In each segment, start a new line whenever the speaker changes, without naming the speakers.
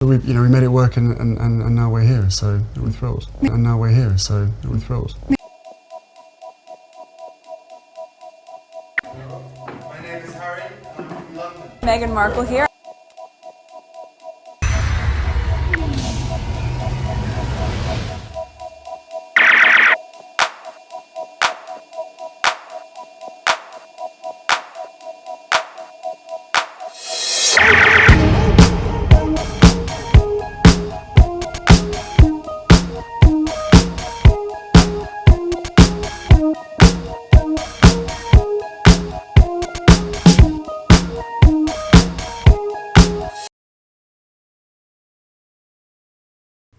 We made it work, and now we're here, so we're thrilled. And now we're here, so we're thrilled.
My name is Harry, I'm from London.
Meghan Markle here.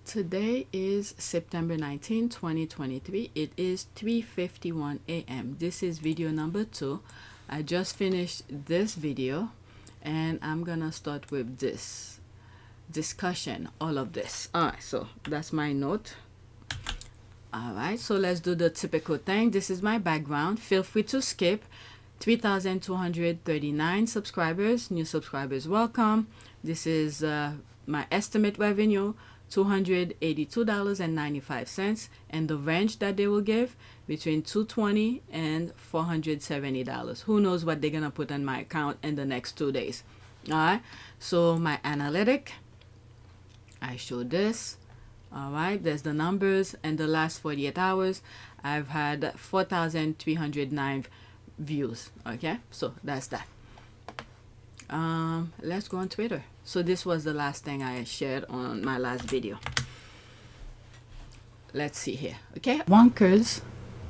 Today is September 19, 2023. It is 3:51 a.m. This is video number 2. I just finished this video and I'm gonna start with this discussion, all of this. Alright, so that's my note. Alright, so let's do the typical thing. This is my background. Feel free to skip. 3,239 subscribers. New subscribers welcome. This is my estimate revenue, $282.95, and the range that they will give between $220 and $470. Who knows what they're gonna put on my account in the next 2 days. All right, so my analytic, I showed this. All right, there's the numbers. In the last 48 hours I've had 4,309 views. Okay, so that's that. Let's go on Twitter. So this was the last thing I shared on my last video. Let's see here. Okay, Wonkers,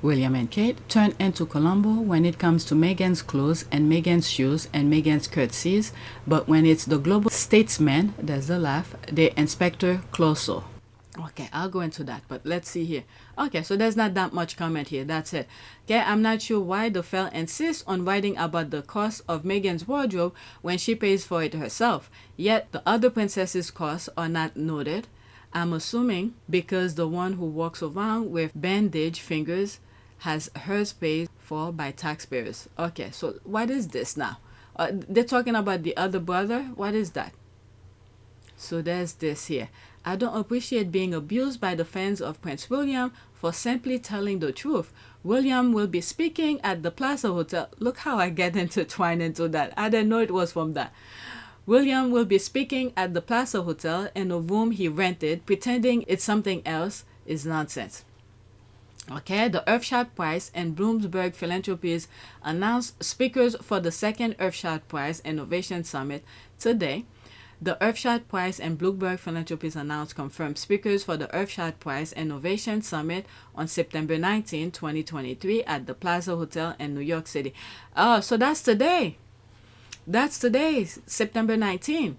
William and Kate turn into Columbo when it comes to Meghan's clothes and Meghan's shoes and Meghan's curtsies, but when it's the global statesman, there's the laugh, they Inspector Clouseau. Okay, I'll go into that, but let's see here. Okay, so there's not that much comment here. That's it. Okay, I'm not sure why the fell insists on writing about the cost of Meghan's wardrobe when she pays for it herself, yet the other princesses' costs are not noted. I'm assuming because the one who walks around with bandaged fingers has hers paid for by taxpayers. Okay, so what is this now? They're talking about the other brother. What is that? So there's this here. I don't appreciate being abused by the fans of Prince William for simply telling the truth. William will be speaking at the Plaza Hotel. Look how I get intertwined into that. I didn't know it was from that. William will be speaking at the Plaza Hotel in a room he rented, pretending it's something else is nonsense. Okay, the Earthshot Prize and Bloomberg Philanthropies announced speakers for the second Earthshot Prize Innovation Summit today. The Earthshot Prize and Bloomberg Philanthropies announced confirmed speakers for the Earthshot Prize Innovation Summit on September 19, 2023 at the Plaza Hotel in New York City. Oh, so that's today. That's today, September 19.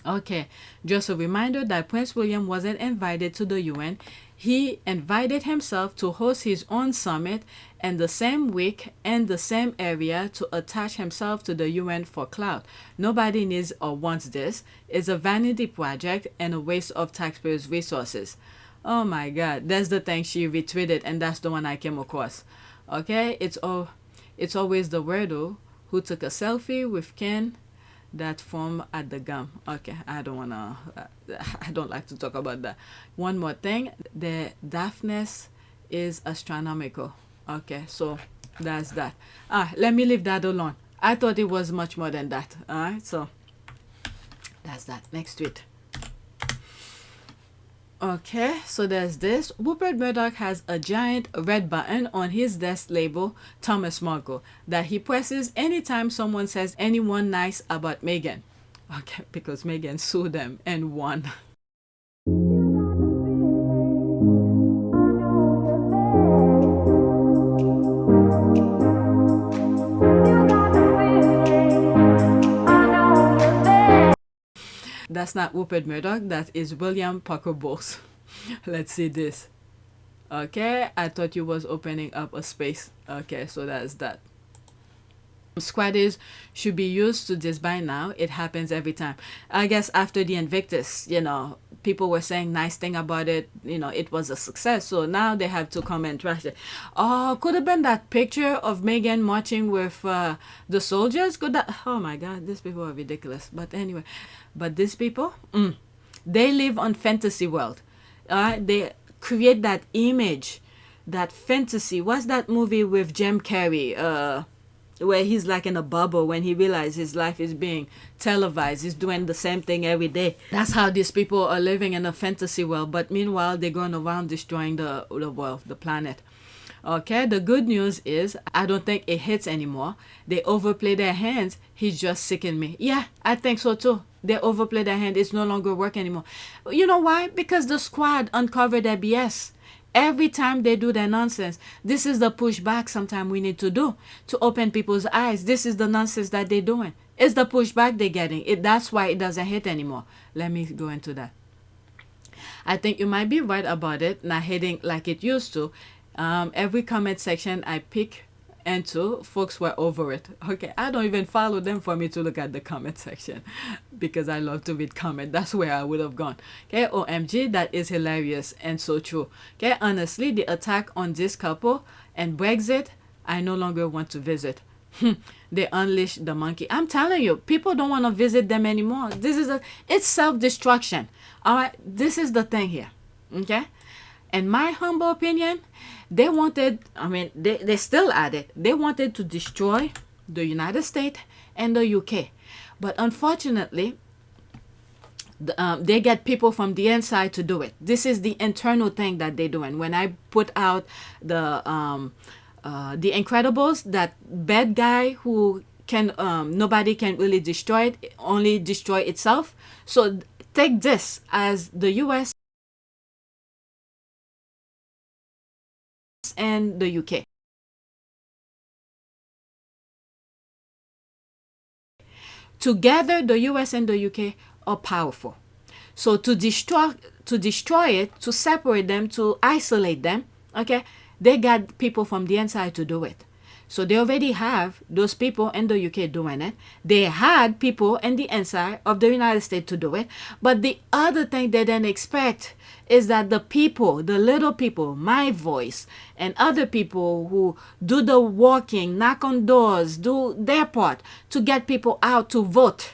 Okay, just a reminder that Prince William wasn't invited to the UN. He invited himself to host his own summit in the same week and the same area to attach himself to the UN for clout. Nobody needs or wants this. It's a vanity project and a waste of taxpayers' resources. Oh my God, that's the thing she retweeted, and that's the one I came across. Okay, it's always the weirdo who took a selfie with Ken that form at the gum. Okay, I don't like to talk about that. One more thing, the daphnis is astronomical. Okay, so that's that. Let me leave that alone. I thought it was much more than that. All right, so that's that. Next tweet. Okay, so there's this. Rupert Murdoch has a giant red button on his desk label Thomas Markle that he presses anytime someone says anyone nice about Meghan. Okay, because Meghan sued them and won. That's not Rupert Murdoch, that is William Parker Bowles. Let's see this. Okay, I thought you was opening up a space. Okay, so that's that. Squaddies should be used to this by now. It happens every time. I guess after the Invictus, people were saying nice thing about it. It was a success. So now they have to come and trash it. Oh, could have been that picture of Meghan marching with the soldiers. Oh my God, these people are ridiculous. But anyway, these people, they live on fantasy world. They create that image, that fantasy. What's that movie with Jim Carrey? Where he's like in a bubble when he realizes his life is being televised. He's doing the same thing every day. That's how these people are living in a fantasy world. But meanwhile, they're going around destroying the world, the planet. Okay, the good news is I don't think it hits anymore. They overplay their hands. He's just sicking me. Yeah, I think so too. They overplay their hand. It's no longer work anymore. You know why? Because the squad uncovered their BS. Every time they do their nonsense, this is the pushback sometimes we need to do to open people's eyes. This is the nonsense that they're doing. It's the pushback they're getting. That's why it doesn't hit anymore. Let me go into that. I think you might be right about it not hitting like it used to. Every comment section I pick into, folks were over it. Okay, I don't even follow them for me to look at the comment section because I love to read comment. That's where I would have gone. Okay, OMG, that is hilarious and so true. Okay, honestly, the attack on this couple and Brexit, I no longer want to visit. They unleashed the monkey. I'm telling you, people don't want to visit them anymore. It's self-destruction. All right, this is the thing here. Okay, in my humble opinion, they wanted, they still at it. They wanted to destroy the United States and the UK. But unfortunately, they get people from the inside to do it. This is the internal thing that they're doing. When I put out the Incredibles, that bad guy who can, nobody can really destroy it, only destroy itself. So take this as the US and the UK. Together, the US and the UK are powerful. So to destroy it, to separate them, to isolate them, okay, they got people from the inside to do it. So they already have those people in the UK doing it. They had people in the inside of the United States to do it. But the other thing they didn't expect is that the people, the little people, my voice, and other people who do the walking, knock on doors, do their part to get people out to vote,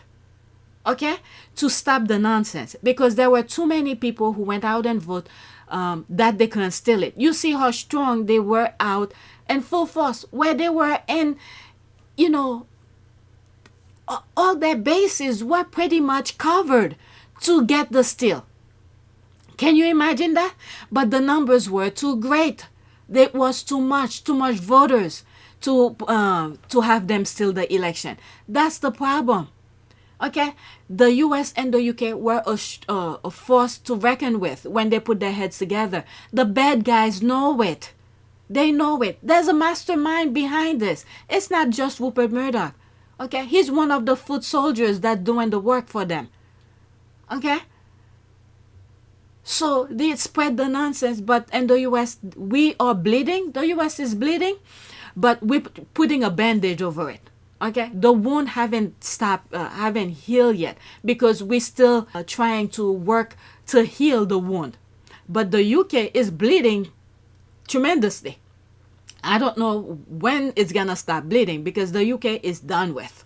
okay, to stop the nonsense. Because there were too many people who went out and vote that they couldn't steal it. You see how strong they were out in full force, where they were in, all their bases were pretty much covered to get the steal. Can you imagine that? But the numbers were too great. There was too much voters to have them steal the election. That's the problem. Okay, the US and the UK were a force to reckon with when they put their heads together. The bad guys know it. They know it. There's a mastermind behind this. It's not just Rupert Murdoch. Okay, he's one of the foot soldiers that's doing the work for them. Okay, so they spread the nonsense, but in the US, we are bleeding. The US is bleeding, but we're putting a bandage over it. Okay, the wound haven't stopped, haven't healed yet, because we're still trying to work to heal the wound. But the UK is bleeding tremendously. I don't know when it's gonna stop bleeding, because the UK is done with.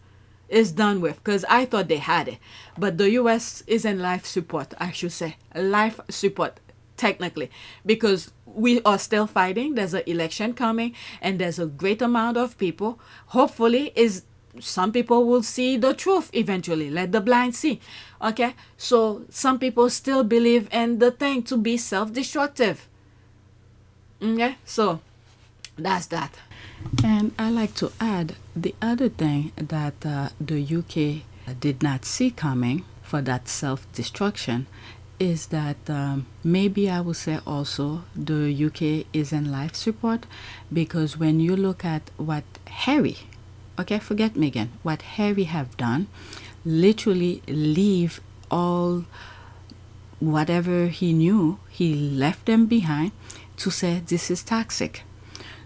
It's done with, because I thought they had it. But the US is in life support, I should say. Life support, technically, because we are still fighting. There's an election coming, and there's a great amount of people. Hopefully, some people will see the truth eventually. Let the blind see. Okay, so some people still believe in the thing to be self-destructive. Okay, so that's that. And I like to add the other thing that the UK did not see coming for that self-destruction is that maybe I would say also the UK is in life support, because when you look at what Harry, okay, forget Meghan, what Harry have done, literally leave all whatever he knew, he left them behind to say this is toxic.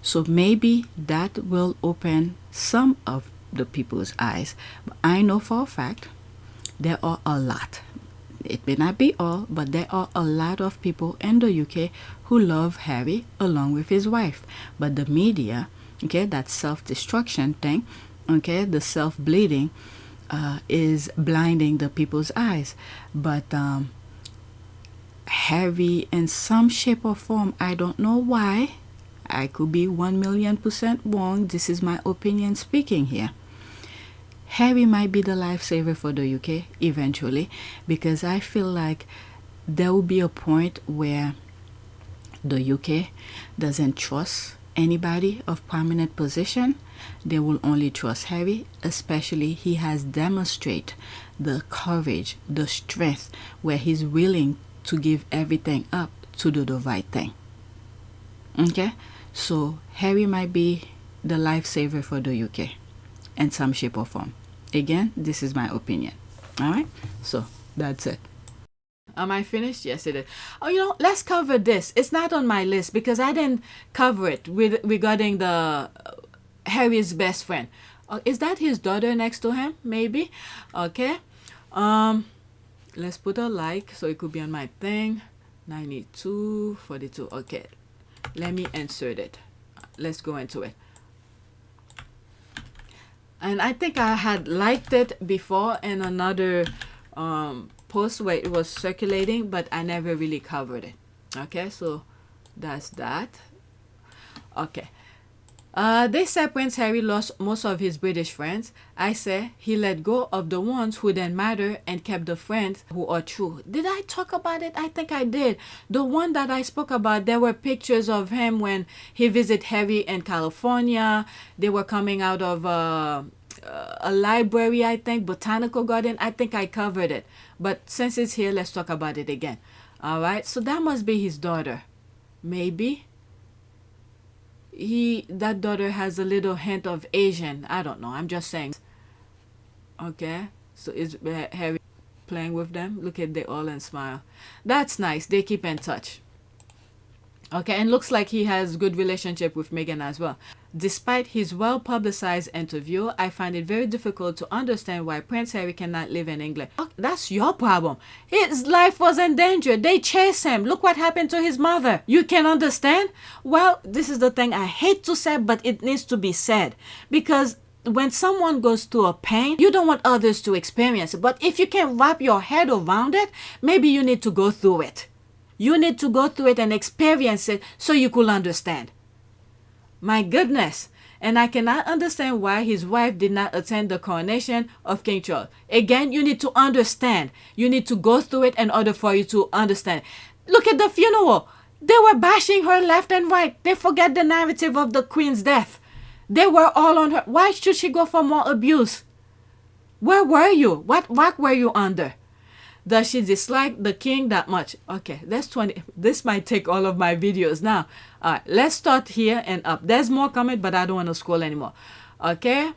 So maybe that will open some of the people's eyes. But I know for a fact there are a lot. It may not be all, but there are a lot of people in the UK who love Harry along with his wife. But the media, okay, that self-destruction thing, okay, the self-bleeding, is blinding the people's eyes. But Harry, in some shape or form, I don't know why, I could be 1,000,000% wrong, this is my opinion speaking here, Harry might be the lifesaver for the UK eventually, because I feel like there will be a point where the UK doesn't trust anybody of prominent position. They will only trust Harry, especially he has demonstrated the courage, the strength, where he's willing to give everything up to do the right thing. Okay, so Harry might be the lifesaver for the UK in some shape or form. Again, this is my opinion. All right, so that's it. Am I finished? Yes, it is. Oh, let's cover this. It's not on my list because I didn't cover it regarding the Harry's best friend. Is that his daughter next to him? Maybe. Okay. Let's put a like so it could be on my thing. 9242. Okay. Let me insert it. Let's go into it. And I think I had liked it before in another post where it was circulating, but I never really covered it. Okay, so that's that. Okay. They said Prince Harry lost most of his British friends. I say he let go of the ones who didn't matter and kept the friends who are true. Did I talk about it? I think I did. The one that I spoke about, there were pictures of him when he visited Harry in California. They were coming out of a library, I think, botanical garden. I think I covered it. But since it's here, let's talk about it again. All right, so that must be his daughter. Maybe. That daughter has a little hint of Asian. I don't know. I'm just saying. Okay. So is Harry playing with them? Look at they all and smile. That's nice. They keep in touch. Okay. And looks like he has good relationship with Meghan as well. Despite his well-publicized interview, I find it very difficult to understand why Prince Harry cannot live in England. Oh, that's your problem. His life was in danger. They chased him. Look what happened to his mother. You can understand? Well, this is the thing I hate to say, but it needs to be said. Because when someone goes through a pain, you don't want others to experience it. But if you can wrap your head around it, maybe you need to go through it. You need to go through it and experience it so you could understand. My goodness. And I cannot understand why his wife did not attend the coronation of King Charles. Again, you need to understand. You need to go through it in order for you to understand. Look at the funeral. They were bashing her left and right. They forget the narrative of the Queen's death. They were all on her. Why should she go for more abuse? Where were you? What rock were you under? Does she dislike the king that much? Okay, that's 20. This might take all of my videos now. All right, let's start here and up. There's more coming, but I don't want to scroll anymore. Okay,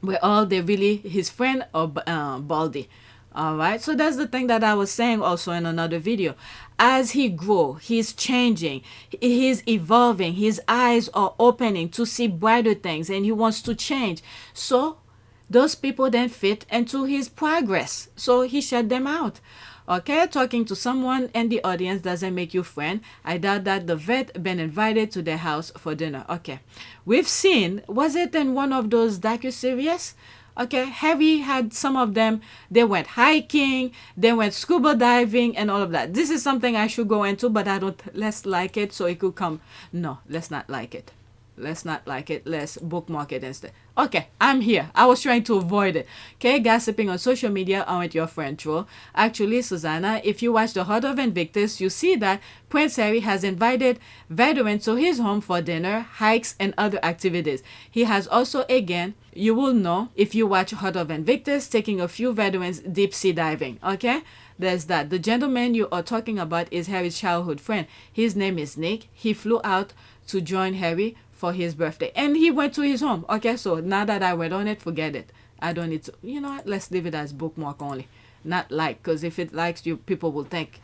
we're all they really his friend or Baldy. All right, so that's the thing that I was saying also in another video. As he grows, he's changing, he's evolving, his eyes are opening to see brighter things, and he wants to change. So those people then fit into his progress. So he shut them out. Okay, talking to someone in the audience doesn't make you friend. I doubt that the vet been invited to their house for dinner. Okay, we've seen, was it in one of those docu-series? Okay, Harry had some of them. They went hiking, they went scuba diving and all of that. This is something I should go into, but I don't, let's like it so it could come. No, let's not like it. Let's not like it. Let's bookmark it instead. Okay, I'm here. I was trying to avoid it. Okay, gossiping on social media aren't your friend, troll. Actually, Susanna, if you watch the Heart of Invictus, you see that Prince Harry has invited veterans to his home for dinner, hikes, and other activities. He has also, again, you will know if you watch Heart of Invictus, taking a few veterans deep sea diving. Okay, there's that. The gentleman you are talking about is Harry's childhood friend. His name is Nick. He flew out to join Harry for his birthday and he went to his home. Okay, so now that I went on it, forget it. I don't need to, you know what, let's leave it as bookmark only, not like, because if it likes you, people will think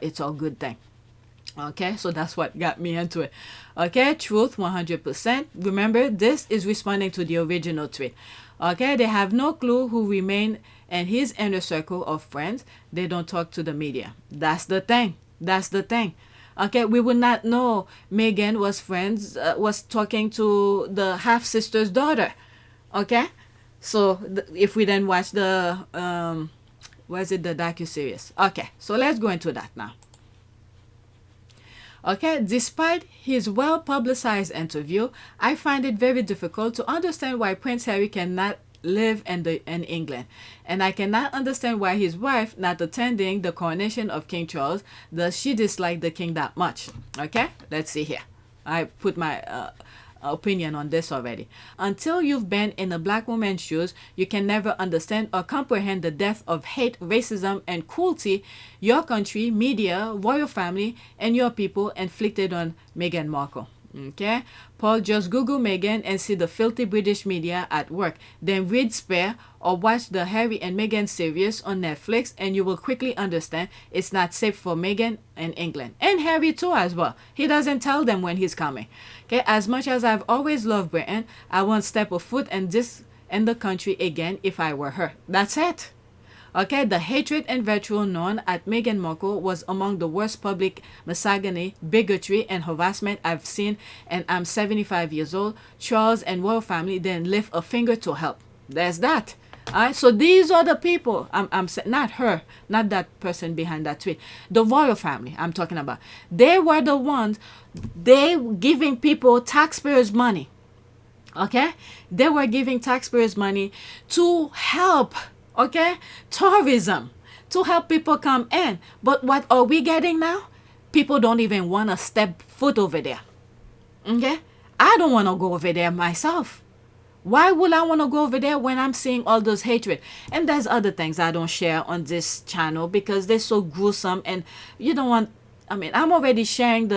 it's all good thing. Okay, so that's what got me into it. Okay, truth 100%. Remember, this is responding to the original tweet. Okay, they have no clue who remain in his inner circle of friends. They don't talk to the media. That's the thing. That's the thing. Okay, we would not know Meghan was talking to the half sister's daughter. Okay, so if we then watch the was it the docu-series? Okay, so let's go into that now. Okay, despite his well-publicized interview, I find it very difficult to understand why Prince Harry cannot live in England, and I cannot understand why his wife not attending the coronation of King Charles. Does she dislike the king that much? Okay, let's see here. I put my opinion on this already. Until you've been in a black woman's shoes, you can never understand or comprehend the depth of hate, racism, and cruelty your country, media, royal family, and your people inflicted on Meghan Markle. Okay, Paul, just Google Meghan and see the filthy British media at work. Then read Spare or watch the Harry and Meghan series on Netflix, and you will quickly understand it's not safe for Meghan in England. And Harry too as well. He doesn't tell them when he's coming. Okay, as much as I've always loved Britain, I won't step a foot in the country again if I were her. That's it. Okay, the hatred and vitriol known at Meghan Markle was among the worst public misogyny, bigotry, and harassment I've seen, and I'm 75 years old. Charles and royal family didn't lift a finger to help. There's that. Alright, so these are the people. I'm not her, not that person behind that tweet. The royal family I'm talking about. They were the ones, they giving people taxpayers' money. Okay, they were giving taxpayers' money to help. Okay, tourism, to help people come in. But what are we getting now? People don't even want to step foot over there. Okay, I don't want to go over there myself. Why would I want to go over there when I'm seeing all those hatred? And there's other things I don't share on this channel because they're so gruesome, and you don't want. I mean, I'm already sharing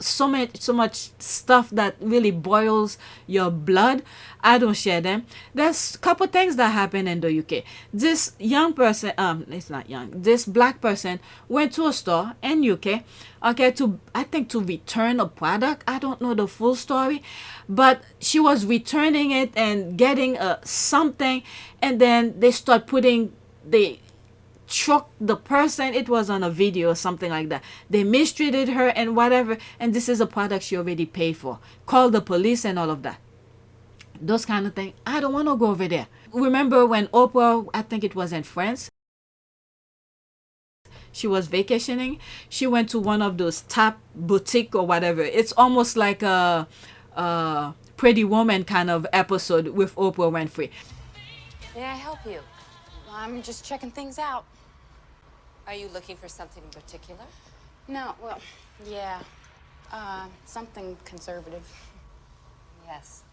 so much stuff that really boils your blood. I don't share them. There's a couple things that happened in the UK. This young person, it's not young. This black person went to a store in UK, okay, I think to return a product. I don't know the full story, but she was returning it and getting something, and then they start putting struck the person. It was on a video or something like that. They mistreated her and whatever, and this is a product she already paid for. Call the police and all of that. Those kind of things. I don't want to go over there. Remember when Oprah, I think it was in France, she was vacationing, she went to one of those top boutique or whatever. It's almost like a Pretty Woman kind of episode with Oprah Winfrey.
May I help you? I'm just checking things out. Are you looking for something in particular? No, well, yeah. Something conservative. Yes.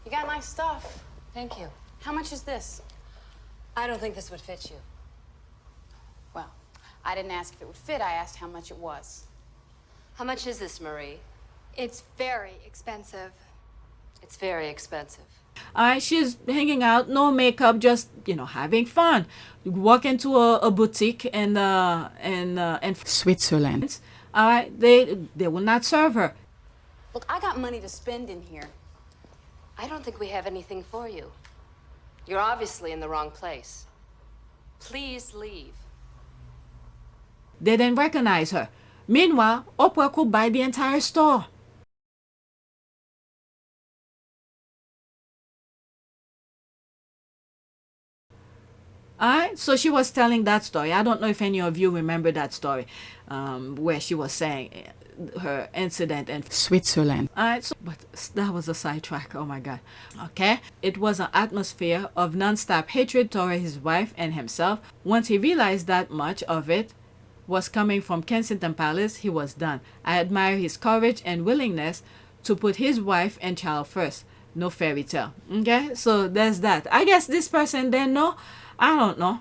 You got nice stuff. Thank you. How much is this? I don't think this would fit you. Well, I didn't ask if it would fit. I asked how much it was. How much is this, Marie?
It's very expensive.
It's very expensive.
She's hanging out, no makeup, just having fun. You walk into a boutique in Switzerland. They will not serve her.
Look, I got money to spend in here. I don't think we have anything for you. You're obviously in the wrong place. Please leave.
They didn't recognize her. Meanwhile, Oprah could buy the entire store. Alright, so she was telling that story. I don't know if any of you remember that story, where she was saying her incident in Switzerland. Alright, so but that was a sidetrack. Oh my god. Okay, it was an atmosphere of non-stop hatred toward his wife and himself. Once he realized that much of it was coming from Kensington Palace, he was done. I admire his courage and willingness to put his wife and child first. No fairy tale. Okay, so there's that. I guess this person didn't know. I don't know.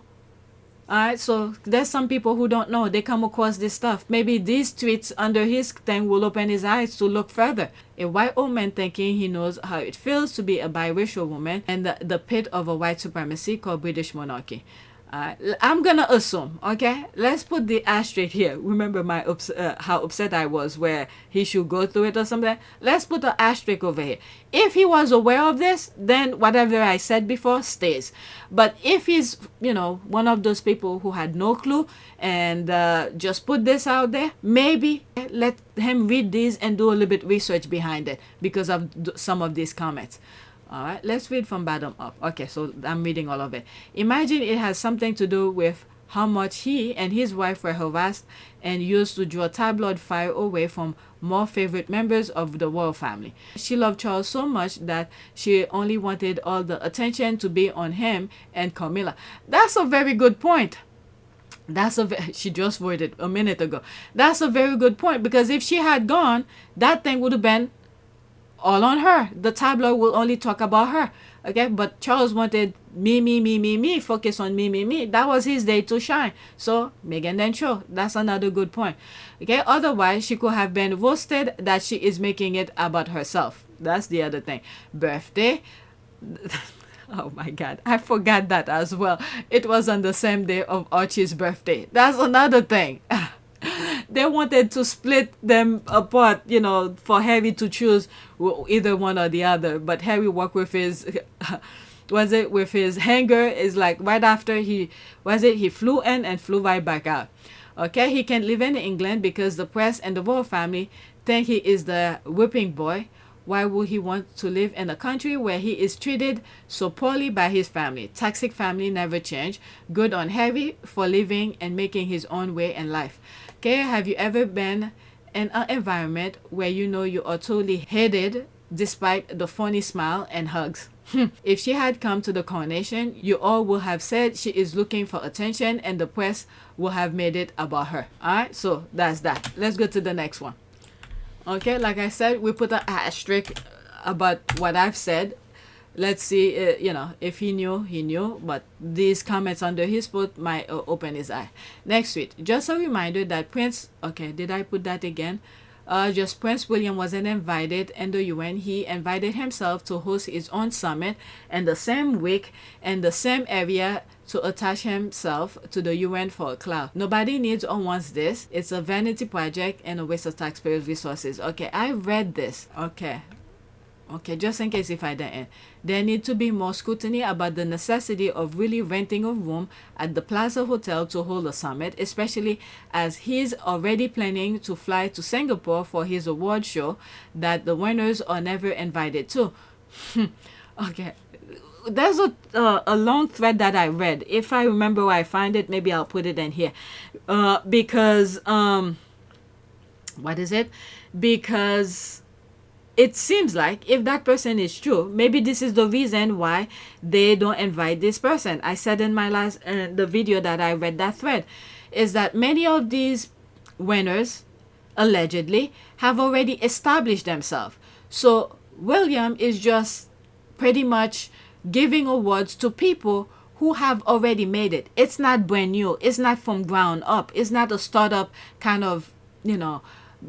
Alright, so there's some people who don't know. They come across this stuff. Maybe these tweets under his thing will open his eyes to look further. A white old man thinking he knows how it feels to be a biracial woman in the pit of a white supremacy called British monarchy. I'm gonna assume, okay? Let's put the asterisk here. Remember my how upset I was where he should go through it or something? Let's put an asterisk over here. If he was aware of this, then whatever I said before stays. But if he's, you know, one of those people who had no clue and just put this out there, maybe let him read these and do a little bit research behind it because of some of these comments. All right, let's read from bottom up. Okay, so I'm reading all of it. Imagine it has something to do with how much he and his wife were harassed and used to draw tabloid fire away from more favorite members of the royal family. She loved Charles so much that she only wanted all the attention to be on him and Camilla. That's a very good point. She just wrote it a minute ago. That's a very good point, because if she had gone, that thing would have been all on her. The tabloid will only talk about her. Okay, but Charles wanted me, focus on me. That was his day to shine. So Meghan then show. That's another good point. Okay, otherwise she could have been roasted that she is making it about herself. That's the other thing. Birthday. Oh my God, I forgot that as well. It was on the same day of Archie's birthday. That's another thing. They wanted to split them apart, you know, for Harry to choose either one or the other. But Harry worked with his, with his hanger. Is like right after he flew in and flew right back out. Okay, he can live in England because the press and the royal family think he is the whipping boy. Why would he want to live in a country where he is treated so poorly by his family? Toxic family never change. Good on Harry for living and making his own way in life. Okay, have you ever been in an environment where you know you are totally hated despite the funny smile and hugs? If she had come to the coronation, you all would have said she is looking for attention and the press will have made it about her. Alright, so that's that. Let's go to the next one. Okay, like I said, we put an asterisk about what I've said. Let's see, you know, if he knew, but these comments under his post might open his eye. Next tweet, just a reminder that Prince, okay, did I put that again? Just Prince William wasn't invited in the UN. He invited himself to host his own summit in the same week in the same area to attach himself to the UN for a cloud. Nobody needs or wants this. It's a vanity project and a waste of taxpayers' resources. Okay, I read this. Okay, just in case if I didn't. There need to be more scrutiny about the necessity of really renting a room at the Plaza Hotel to hold a summit, especially as he's already planning to fly to Singapore for his award show that the winners are never invited to. Okay, there's a long thread that I read. If I remember where I find it, maybe I'll put it in here. Because what is it? Because it seems like if that person is true, maybe this is the reason why they don't invite this person. I said in my last the video that I read that thread is that many of these winners allegedly have already established themselves. So William is just pretty much giving awards to people who have already made it. It's not brand new. It's not from ground up. It's not a startup kind of, you know,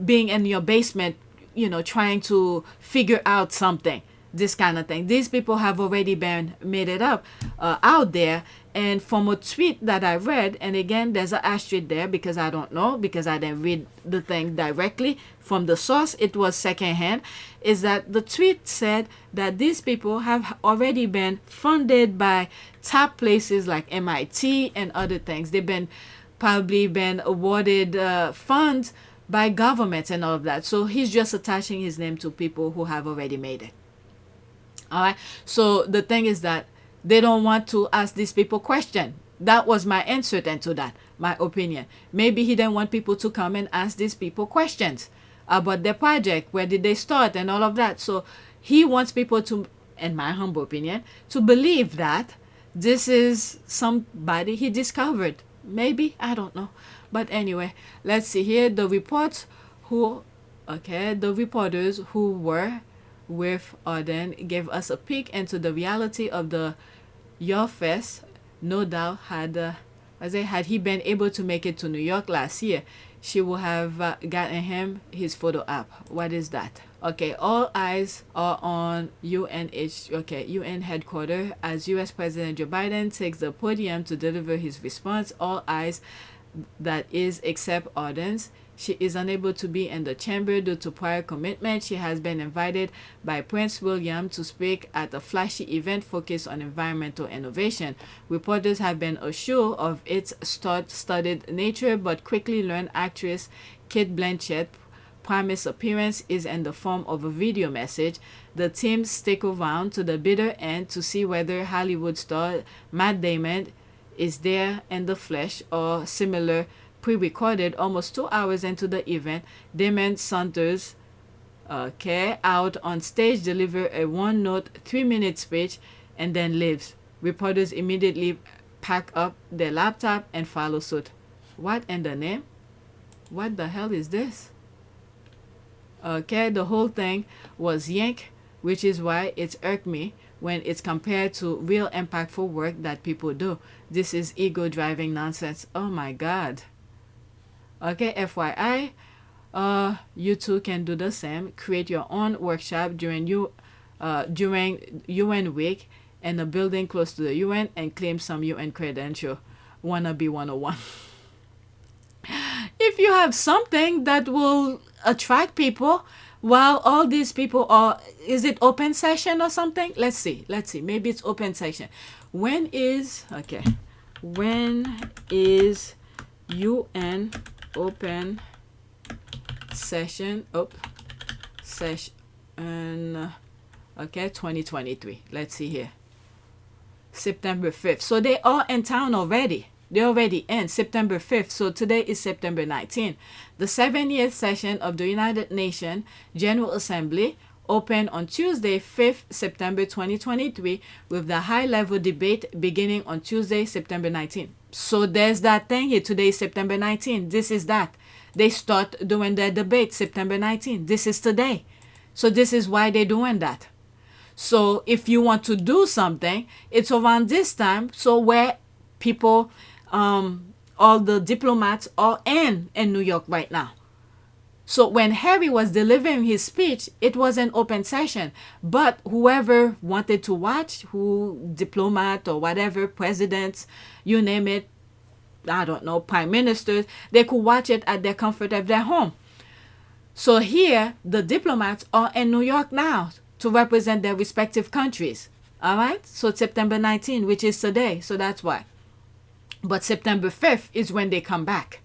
being in your basement, you know, trying to figure out something, this kind of thing. These people have already been made it up out there. And from a tweet that I read, and again, there's an asterisk there because I don't know, because I didn't read the thing directly from the source, it was secondhand, is that the tweet said that these people have already been funded by top places like MIT and other things. They've probably been awarded funds by governments and all of that. So he's just attaching his name to people who have already made it. All right. So the thing is that they don't want to ask these people questions. That was my insert into that, my opinion. Maybe he didn't want people to come and ask these people questions about their project. Where did they start and all of that? So he wants people to, in my humble opinion, to believe that this is somebody he discovered. Maybe, I don't know. But anyway, let's see here. The reporters who were with Arden gave us a peek into the reality of the Your Fest. No doubt had he been able to make it to New York last year, she would have gotten him his photo app. What is that? Okay, all eyes are on UN headquarters as US President Joe Biden takes the podium to deliver his response. All eyes, that is, except Ardens. She is unable to be in the chamber due to prior commitment. She has been invited by Prince William to speak at a flashy event focused on environmental innovation. Reporters have been assured of its star-studded nature, but quickly learned actress Kate Blanchett's promised appearance is in the form of a video message. The team stick around to the bitter end to see whether Hollywood star Matt Damon is there in the flesh or similar. Pre-recorded almost 2 hours into the event, Damon saunters out on stage, deliver a one-note 3-minute speech, and then leaves. Reporters immediately pack up their laptop and follow suit. What in the name? What the hell is this? Okay, the whole thing was yank, which is why it's irked me when it's compared to real impactful work that people do. This is ego driving nonsense. Oh my god. Okay, FYI, you too can do the same. Create your own workshop during UN week in a building close to the UN and claim some UN credential. Wannabe 101. If you have something that will attract people, while all these people are, is it open session or something? Let's see. Maybe it's open session. When is UN open session? Okay, 2023. Let's see here. September 5th. So they are in town already. They're already in September 5th. So today is September 19th. The 70th session of the United Nations General Assembly opened on Tuesday, 5th September 2023, with the high-level debate beginning on Tuesday, September 19th. So there's that thing here. Today is September 19th. This is that. They start doing their debate September 19th. This is today. So this is why they're doing that. So if you want to do something, it's around this time. So where people, all the diplomats are in New York right now. So when Harry was delivering his speech, it was an open session. But whoever wanted to watch, who diplomat or whatever, presidents, you name it, I don't know, prime ministers, they could watch it at their comfort of their home. So here, the diplomats are in New York now to represent their respective countries. All right? So it's September 19th, which is today. So that's why. But September 5th is when they come back.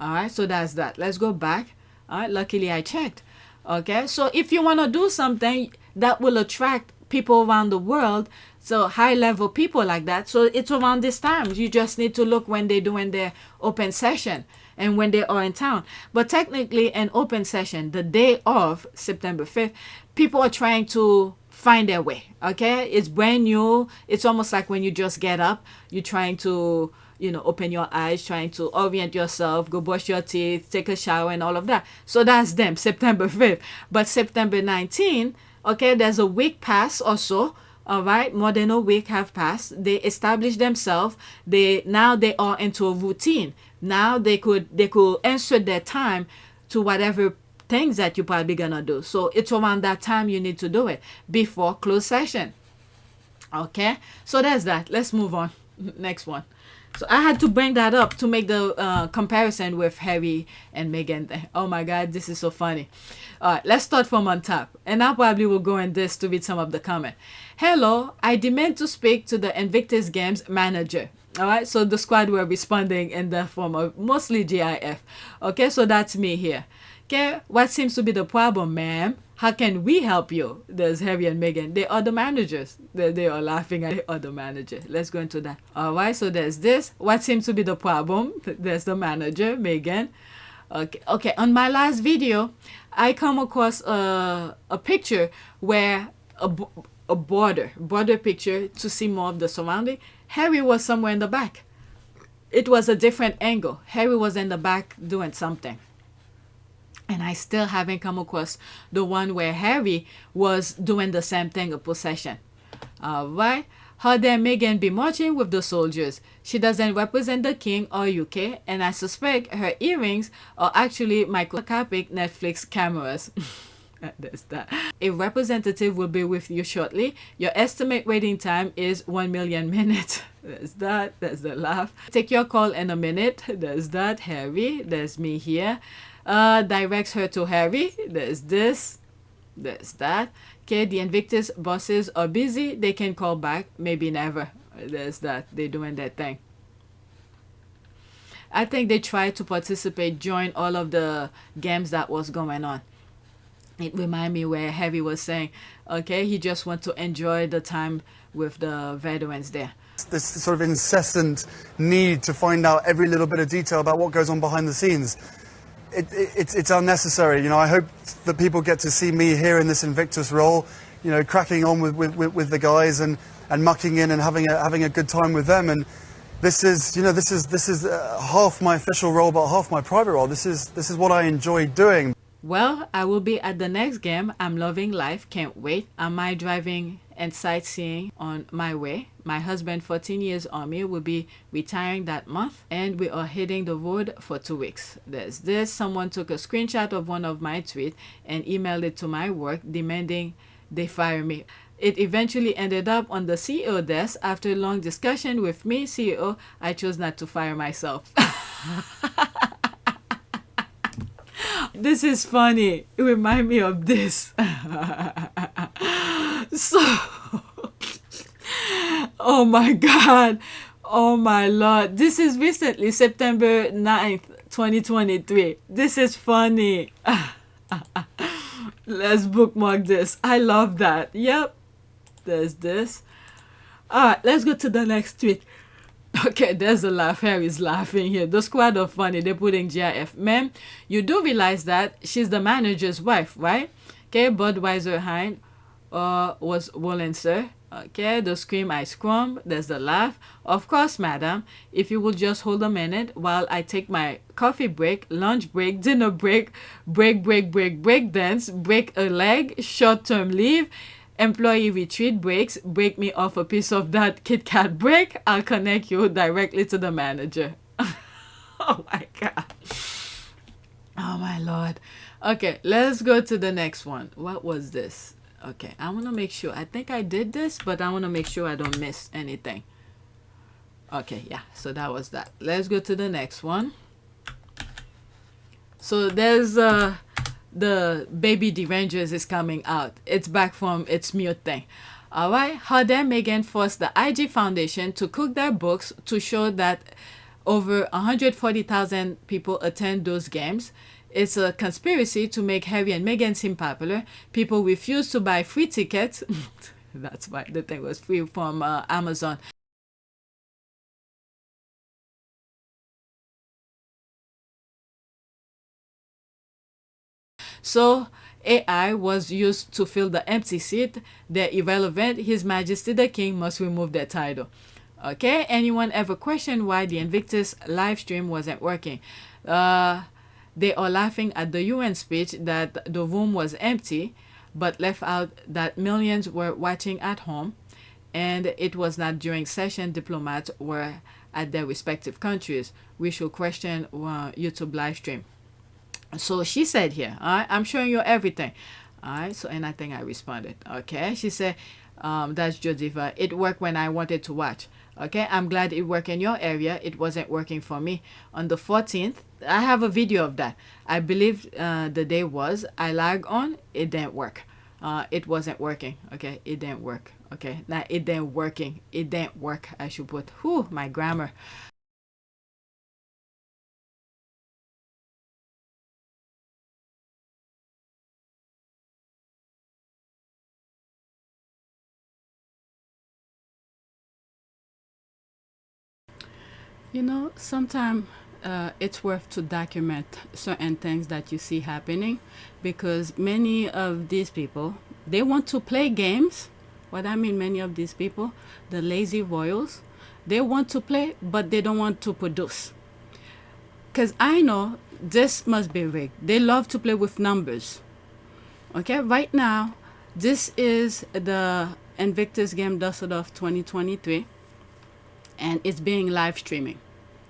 All right? So that's that. Let's go back. All right? Luckily, I checked. Okay? So if you want to do something that will attract people around the world, so high-level people like that, so it's around this time. You just need to look when they're doing their open session and when they are in town. But technically, an open session, the day of September 5th, people are trying to find their way, okay? It's brand new. It's almost like when you just get up, you're trying to, open your eyes, trying to orient yourself, go brush your teeth, take a shower and all of that. So that's them, September 5th. But September 19th, okay, there's a week pass or so. All right, more than a week have passed. They established themselves. Now they are into a routine. Now they could insert their time to whatever things that you're probably gonna do. So it's around that time you need to do it before closed session. Okay, so that's that. Let's move on. Next one. So I had to bring that up to make the comparison with Harry and Meghan. Oh my God, this is so funny. All right, let's start from on top. And I probably will go in this to read some of the comment. Hello, I demand to speak to the Invictus Games manager. All right, so the squad were responding in the form of mostly GIF. Okay, so that's me here. Okay, what seems to be the problem, ma'am? How can we help you? There's Harry and Meghan. They are the managers. They are laughing at the other manager. Let's go into that. All right, so there's this. What seems to be the problem? There's the manager, Meghan. Okay. On my last video, I come across a picture where a border picture to see more of the surrounding. Harry was somewhere in the back. It was a different angle. Harry was in the back doing something. And I still haven't come across the one where Harry was doing the same thing, a procession. All right. How dare Meghan be marching with the soldiers? She doesn't represent the king or UK, and I suspect her earrings are actually microscopic Netflix cameras. There's that. A representative will be with you shortly. Your estimate waiting time is 1 million minutes. There's that. There's the laugh. Take your call in a minute. There's that. Harry. There's me here. Directs her to Harry. There's this. There's that. Okay, the Invictus bosses are busy. They can call back. Maybe never. There's that. They're doing their thing. I think they tried to participate, join all of the games that was going on. It reminded me where Harry was saying, okay, he just want to enjoy the time with the veterans there.
This sort of incessant need to find out every little bit of detail about what goes on behind the scenes. It's unnecessary. You know, I hope that people get to see me here in this Invictus role, you know, cracking on with the guys and mucking in and having a good time with them. And this is, you know, this is half my official role, but half my private role. This is what I enjoy doing.
Well, I will be at the next game. I'm loving life. Can't wait. Am I driving and sightseeing on my way? My husband, 14 years Army, will be retiring that month, and we are hitting the road for 2 weeks. There's this. Someone took a screenshot of one of my tweets and emailed it to my work, demanding they fire me. It eventually ended up on the CEO desk. After a long discussion with me, CEO, I chose not to fire myself. This is funny. It reminds me of this. So, oh my God. Oh my Lord. This is recently, September 9th, 2023. This is funny. Let's bookmark this. I love that. Yep. There's this. All right, let's go to the next tweet. Okay, there's a laugh. Harry's laughing here. The squad are funny. They're putting GIF. Ma'am, you do realize that she's the manager's wife, right? Okay, Budweiser Hein was Wollenser. Okay, the scream, I scrum. There's the laugh. Of course, madam. If you will just hold a minute while I take my coffee break, lunch break, dinner break, break dance, break a leg, short-term leave, employee retreat breaks, break me off a piece of that Kit Kat break, I'll connect you directly to the manager. Oh my God. Oh my Lord. Okay, let's go to the next one. What was this? Okay, I want to make sure. I think I did this, but I want to make sure I don't miss anything. Okay, yeah, so that was that. Let's go to the next one. So there's the baby derangers is coming out. It's back from its mute thing. All right, how dare Meghan force the IG Foundation to cook their books to show that over 140,000 people attend those games. It's a conspiracy to make Harry and Meghan seem popular. People refuse to buy free tickets. That's why the thing was free from Amazon. So AI was used to fill the empty seat. They're irrelevant. His Majesty the King must remove their title. Okay, anyone ever questioned why the Invictus live stream wasn't working? They are laughing at the UN speech that the room was empty, but left out that millions were watching at home, and it was not during session. Diplomats were at their respective countries. We should question YouTube live stream. So she said here, all right, I'm showing you everything. All right, so, and I think I responded. Okay, she said, that's Jodiva. It worked when I wanted to watch. Okay, I'm glad it worked in your area. It wasn't working for me. On the 14th, I have a video of that. I believe the day was, I lagged on, it didn't work. It wasn't working. Okay, it didn't work. Okay, now it didn't working. It didn't work. I should put, whew, my grammar. You know, sometimes it's worth to document certain things that you see happening, because many of these people, they want to play games. What I mean, many of these people, the lazy royals, they want to play, but they don't want to produce. Because I know this must be rigged. They love to play with numbers. Okay, right now, this is the Invictus Game Dusseldorf 2023. And it's being live streaming.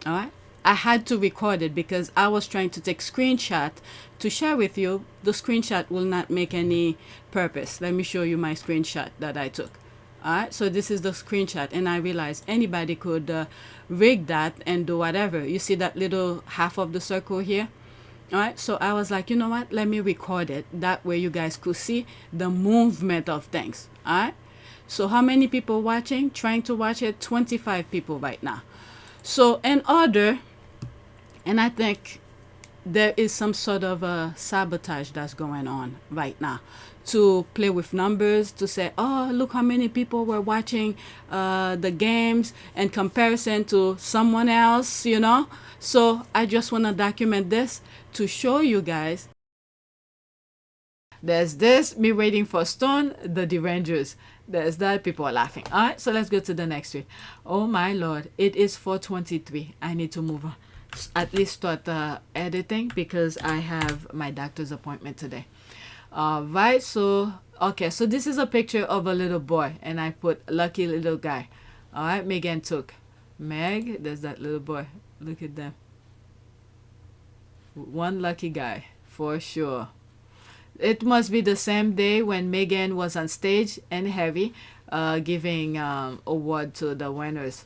All right, I had to record it because I was trying to take screenshot to share with you. The screenshot will not make any purpose. Let me show you my screenshot that I took. Alright, so this is the screenshot, and I realized anybody could rig that and do whatever. You see that little half of the circle here? Alright, so I was like, you know what, let me record it. That way you guys could see the movement of things. Alright, so how many people watching? Trying to watch it? 25 people right now. So in order, and I think there is some sort of a sabotage that's going on right now to play with numbers, to say, oh, look how many people were watching the games in comparison to someone else, you know. So I just want to document this to show you guys. There's this, me waiting for Stone, the derangers. There's that, people are laughing. All right, so let's go to the next tweet. Oh my Lord, it is 4:23. I need to move on. At least start editing because I have my doctor's appointment today. All right, so okay, so this is a picture of a little boy, and I put lucky little guy. All right, Meghan took Meg. There's that little boy. Look at them. One lucky guy for sure. It must be the same day when Meghan was on stage and Harry giving award to the winners.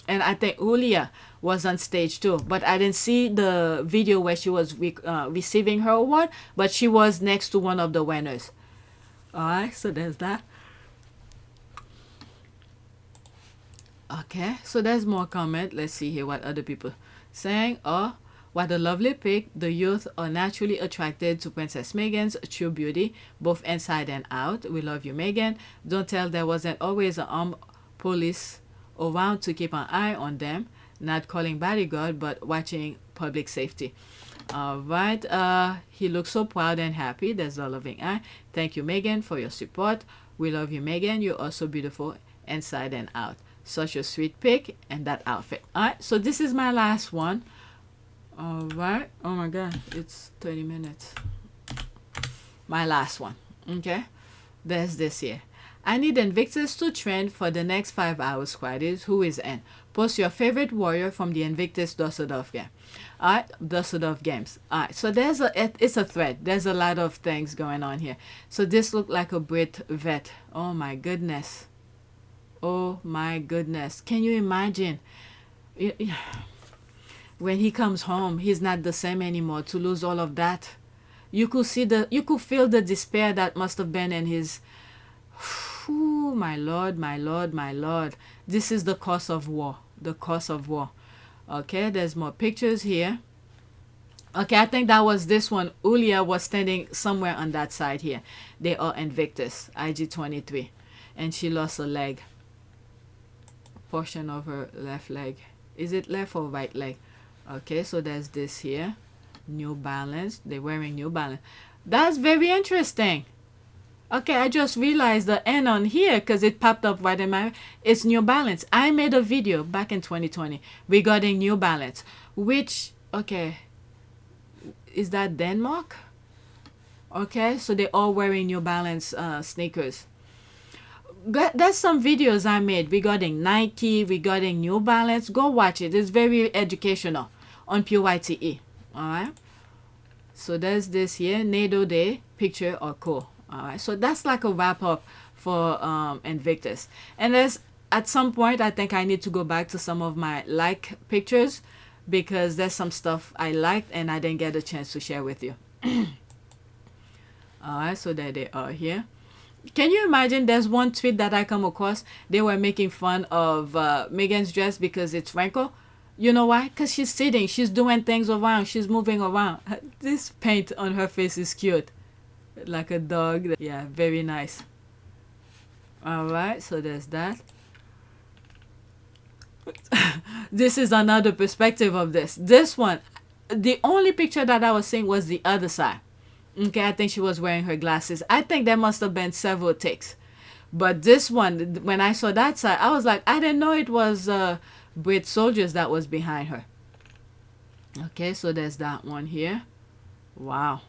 And I think Julia was on stage too, but I didn't see the video where she was receiving her award, but she was next to one of the winners. Alright, so there's that. Okay, so there's more comment. Let's see here what other people saying. Oh, what a lovely pic. The youth are naturally attracted to Princess Meghan's true beauty, both inside and out. We love you, Meghan. Don't tell there wasn't always an armed police around to keep an eye on them, not calling bodyguard but watching public safety. All right, he looks so proud and happy. There's a loving eye. Thank you, Meghan, for your support. We love you, Meghan. You're also beautiful inside and out. Such a sweet pic and that outfit. All right, so this is my last one. All right, oh my god, it's 30 minutes. My last one. Okay, there's this here. I need Invictus to trend for the next 5 hours, squaddies. Who is in? Post your favorite warrior from the Invictus Dusseldorf game. Alright, Dusseldorf games. Alright, so it's a thread. There's a lot of things going on here. So this looked like a Brit vet. Oh my goodness. Oh my goodness. Can you imagine? When he comes home, he's not the same anymore. To lose all of that. You could feel the despair that must have been in his... Ooh, my Lord, my Lord, my Lord. This is the cost of war. The cost of war. Okay, there's more pictures here. Okay, I think that was this one. Julia was standing somewhere on that side here. They are Invictus, IG-23. And she lost a leg. Portion of her left leg. Is it left or right leg? Okay, so there's this here. New Balance. They're wearing New Balance. That's very interesting. Okay, I just realized the N on here because it popped up right in my... It's New Balance. I made a video back in 2020 regarding New Balance, which... Okay, is that Denmark? Okay, so they're all wearing New Balance sneakers. There's some videos I made regarding Nike, regarding New Balance. Go watch it. It's very educational on PYTE. Alright, so there's this here. NATO Day picture or cool. Alright, so that's like a wrap up for Invictus. And there's at some point I think I need to go back to some of my like pictures because there's some stuff I liked and I didn't get a chance to share with you. Alright, so there they are here. Can you imagine there's one tweet that I come across? They were making fun of Meghan's dress because it's wrinkled. You know why? Because she's sitting, she's doing things around, she's moving around. This paint on her face is cute. Like a dog. Yeah, very nice. Alright, so there's that. This is another perspective of this. This one, the only picture that I was seeing was the other side. Okay, I think she was wearing her glasses. I think there must have been several takes. But this one, when I saw that side, I was like, I didn't know it was Brit soldiers that was behind her. Okay, so there's that one here. Wow.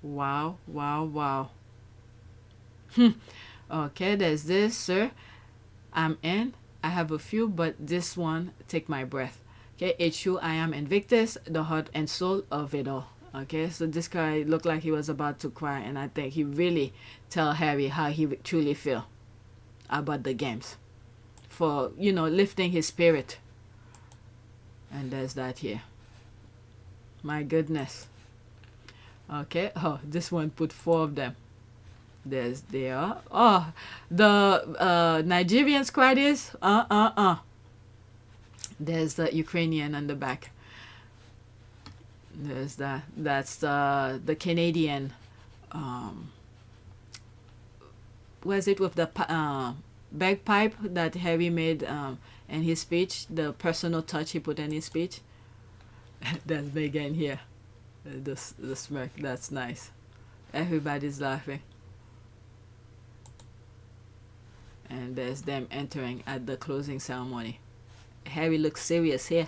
Wow, wow, wow. Okay, there's this, sir. I'm in. I have a few, but this one take my breath. Okay, HU, I am Invictus, the heart and soul of it all. Okay, so this guy looked like he was about to cry, and I think he really tell Harry how he truly feel about the games, for, you know, lifting his spirit. And there's that here. My goodness. Okay, oh, this one put 4 of them. They are. Oh, the Nigerian squaddies. There's the Ukrainian on the back. There's that. That's the Canadian. Was it with the bagpipe that Harry made in his speech? The personal touch he put in his speech. That's Meghan here. The smirk. That's nice. Everybody's laughing. And there's them entering at the closing ceremony. Harry looks serious here.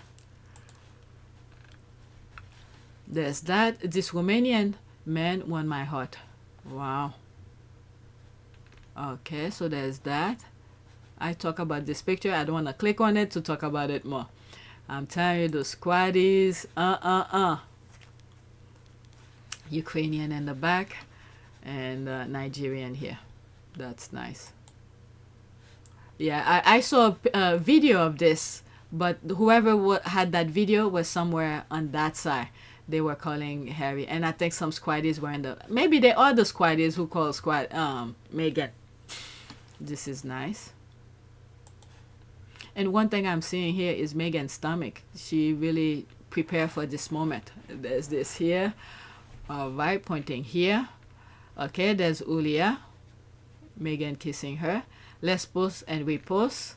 There's that. This Romanian man won my heart. Wow. Okay, so there's that. I talk about this picture. I don't want to click on it to talk about it more. I'm telling you, those squaddies. Ukrainian in the back. And Nigerian here. That's nice. Yeah, I saw a video of this, but whoever had that video was somewhere on that side. They were calling Harry, and I think some squaddies were in the. Maybe they are the squaddies who call Meghan. This is nice. And one thing I'm seeing here is Meghan's stomach. She really prepared for this moment. There's this here, all right, pointing here. Okay, there's Ulia. Meghan kissing her. Let's post and repost.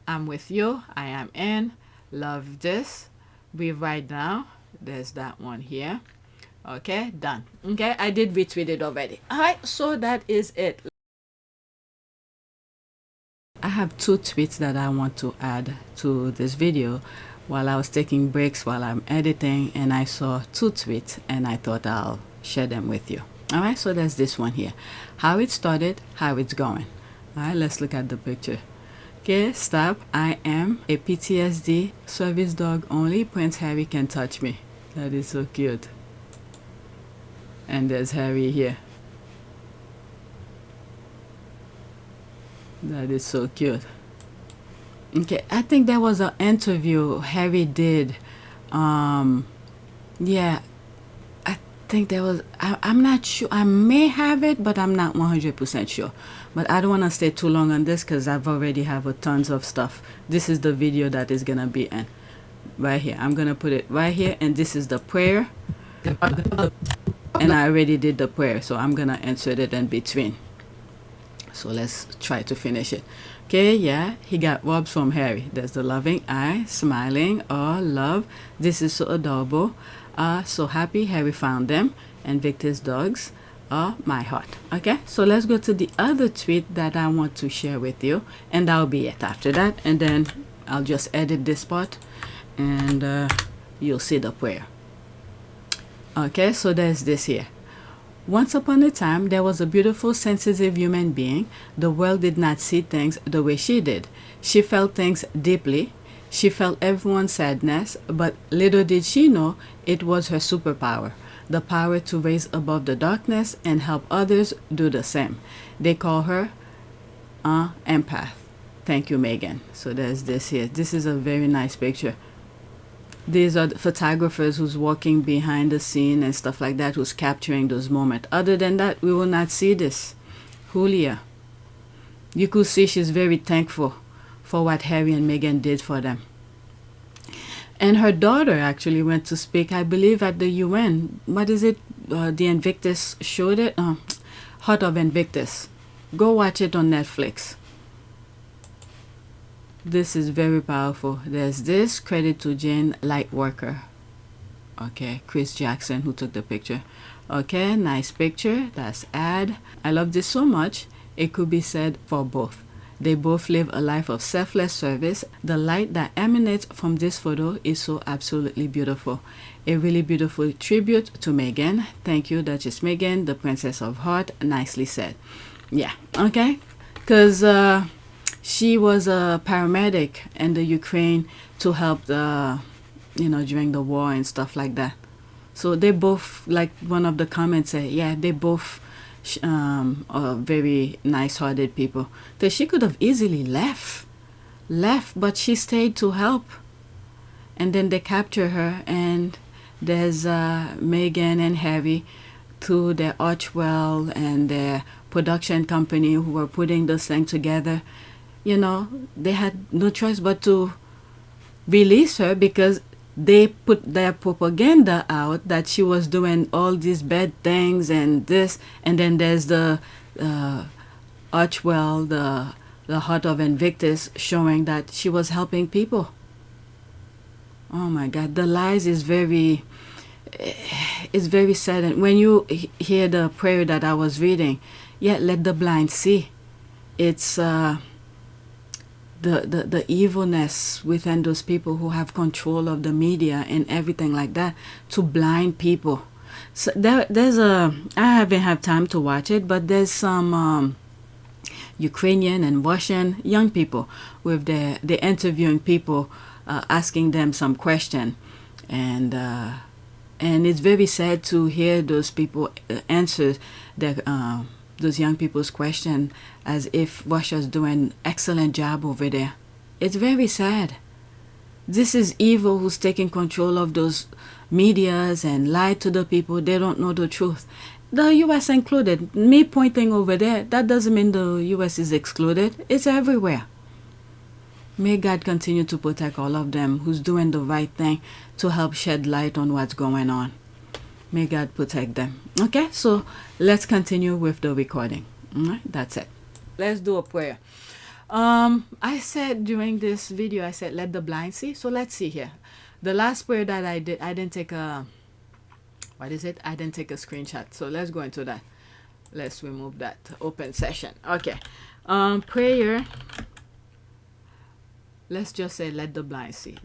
I'm with you. I am in. Love this. Breathe right now. There's that one here. Okay, done. Okay, I did retweet it already. Alright, so that is it. I have 2 tweets that I want to add to this video. While I was taking breaks while I'm editing, and I saw 2 tweets, and I thought I'll share them with you. Alright, so there's this one here. How it started, how it's going. Alright, let's look at the picture. Okay, stop. I am a PTSD service dog only. Prince Harry can touch me. That is so cute. And there's Harry here. That is so cute. Okay, I think there was an interview Harry did. Yeah, I think there was. I'm not sure. I may have it, but I'm not 100% sure. But I don't want to stay too long on this because I've already have a tons of stuff. This is the video that is gonna be in right here. I'm gonna put it right here, and this is the prayer. And I already did the prayer, so I'm gonna insert it in between. So let's try to finish it. Okay, yeah, he got robes from Harry. There's the loving eye, smiling, oh, love. This is so adorable. So happy Harry found them. Invictus dogs. Oh, my heart. Okay, so let's go to the other tweet that I want to share with you, and that'll be it after that. And then I'll just edit this part, and you'll see the prayer. Okay, so there's this here. Once upon a time, there was a beautiful, sensitive human being. The world did not see things the way she did. She felt things deeply. She felt everyone's sadness, but little did she know it was her superpower. The power to raise above the darkness and help others do the same. They call her an empath. Thank you, Meghan. So there's this here. This is a very nice picture. These are the photographers who's walking behind the scene and stuff like that, who's capturing those moments. Other than that, we will not see this. Julia. You could see she's very thankful for what Harry and Meghan did for them. And her daughter actually went to speak, I believe, at the UN. What is it? The Invictus showed it? Heart of Invictus. Go watch it on Netflix. This is very powerful. There's this. Credit to Jane Lightworker. Okay, Chris Jackson who took the picture. Okay, nice picture. That's ad. I love this so much. It could be said for both. They both live a life of selfless service. The light that emanates from this photo is so absolutely beautiful. A really beautiful tribute to Meghan. Thank you, Duchess Meghan, the Princess of Heart. Nicely said. Yeah, okay. Because She was a paramedic in the Ukraine to help the, during the war and stuff like that. So they both, like one of the comments said, yeah, they both are very nice-hearted people. So she could have easily left, but she stayed to help. And then they capture her, and there's Meghan and Harry, through their Archwell and their production company who were putting this thing together. They had no choice but to release her because they put their propaganda out that she was doing all these bad things and this. And then there's the Archwell, the Heart of Invictus, showing that she was helping people. Oh my God, the lies is very sad. And when you hear the prayer that I was reading, yeah, let the blind see. It's the evilness within those people who have control of the media and everything like that to blind people. So there's I haven't had time to watch it, but there's some Ukrainian and Russian young people with they're interviewing people, asking them some question, and it's very sad to hear those people answer those young people's question as if Russia's doing excellent job over there. It's very sad. This is evil who's taking control of those medias and lied to the people. They don't know the truth. The U.S. included. Me pointing over there, that doesn't mean the U.S. is excluded. It's everywhere. May God continue to protect all of them who's doing the right thing to help shed light on what's going on. May God protect them. Okay, so let's continue with the recording. All right, that's it. Let's do a prayer. I said during this video, I said, let the blind see. So let's see here. The last prayer that I did, I didn't take a, I didn't take a screenshot. So let's go into that. Let's remove that open session. Okay. Prayer. Let's just say, let the blind see.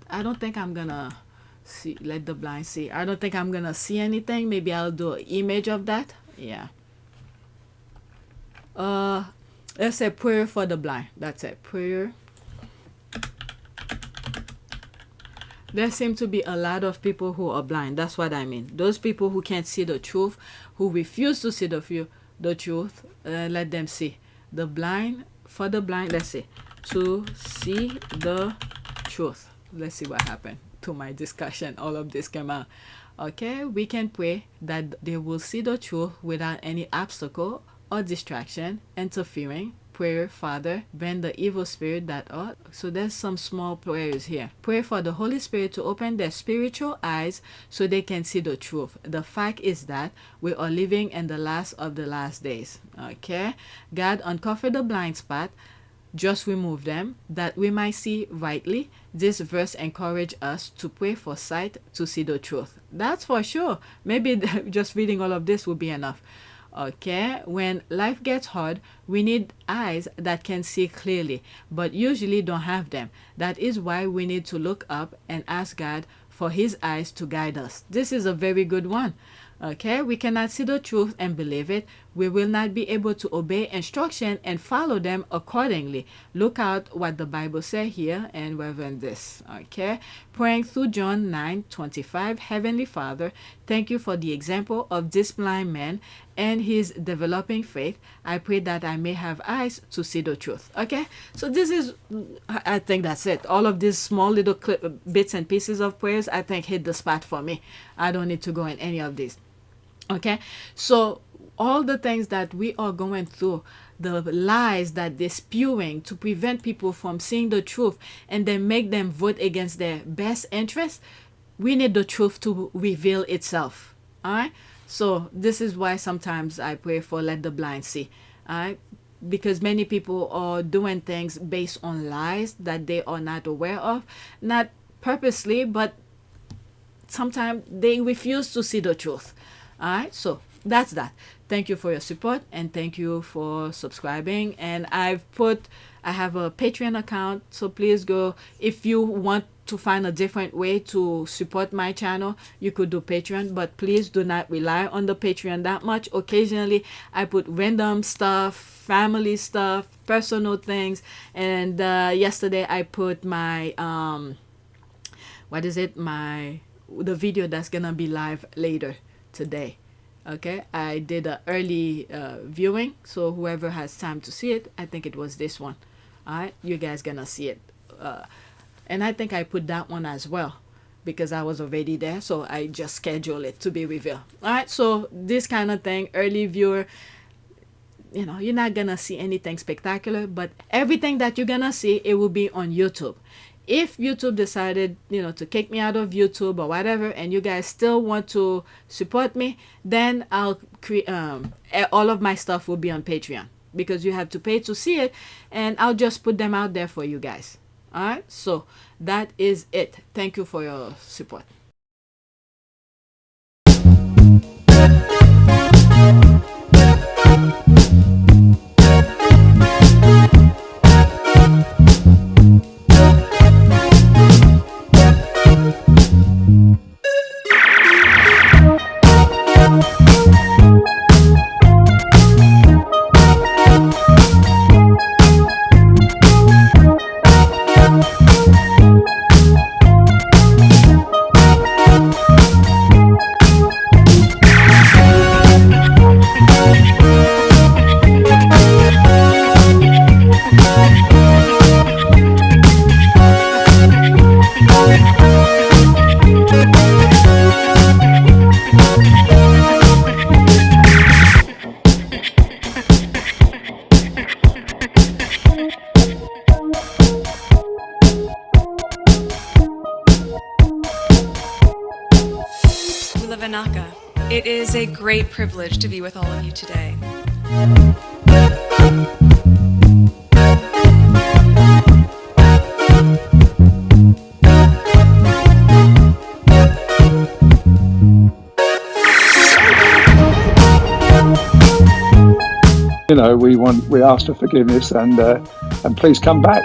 I don't think I'm gonna see, let the blind see. I don't think I'm gonna see anything. Maybe I'll do an image of that. Yeah. Let's say prayer for the blind. That's it. Prayer. There seem to be a lot of people who are blind. That's what I mean. Those people who can't see the truth, who refuse to see the truth, let them see. The blind, for the blind, let's see. To see the truth. Let's see what happened to my discussion. All of this came out. Okay, we can pray that they will see the truth without any obstacle or distraction, interfering. Prayer, Father, bend the evil spirit that ought. So there's some small prayers here. Pray for the Holy Spirit to open their spiritual eyes so they can see the truth. The fact is that we are living in the last of the last days. Okay, God, uncover the blind spot. Just remove them, that we might see rightly. This verse encourages us to pray for sight to see the truth. That's for sure. Maybe just reading all of this will be enough. Okay, when life gets hard, we need eyes that can see clearly, but usually don't have them. That is why we need to look up and ask God for his eyes to guide us. This is a very good one. Okay, we cannot see the truth and believe it. We will not be able to obey instruction and follow them accordingly. Look out what the Bible says here and reverend this. Okay, praying through John 9:25. Heavenly Father, thank you for the example of this blind man and his developing faith. I pray that I may have eyes to see the truth. Okay, so this is, I think that's it. All of these small little bits and pieces of prayers, I think hit the spot for me. I don't need to go in any of these. Okay, so all the things that we are going through, the lies that they're spewing to prevent people from seeing the truth and then make them vote against their best interests, we need the truth to reveal itself. All right, so this is why sometimes I pray for let the blind see. All right, because many people are doing things based on lies that they are not aware of, not purposely, but sometimes they refuse to see the truth. All right, so that's that. Thank you for your support and thank you for subscribing. And I I have a Patreon account, so please go. If you want to find a different way to support my channel, you could do Patreon, but please do not rely on the Patreon that much. Occasionally I put random stuff, family stuff, personal things, and yesterday I put my the video that's gonna be live later today. Okay, I did an early viewing, so whoever has time to see it, I think it was this one. All right, you guys gonna see it, and I think I put that one as well because I was already there, so I just scheduled it to be revealed. All right, so this kind of thing, early viewer, you know, you're not gonna see anything spectacular, but everything that you're gonna see, it will be on YouTube. If YouTube decided, you know, to kick me out of YouTube or whatever, and you guys still want to support me, then I'll create all of my stuff will be on Patreon, because you have to pay to see it, and I'll just put them out there for you guys. All right, so that is it. Thank you for your support.
It is a great privilege to be with all of you today.
You know, we ask for forgiveness, and please come back.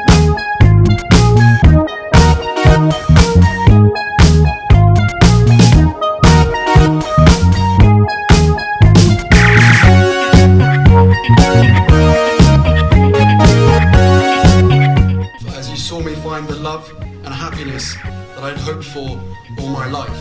As you saw me find the love and happiness that I'd hoped for all my life.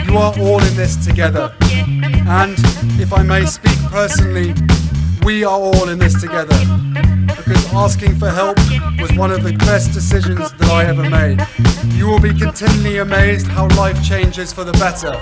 You are all in this together, and if I may speak personally, we are all in this together, because asking for help was one of the best decisions that I ever made. You will be continually amazed how life changes for the better.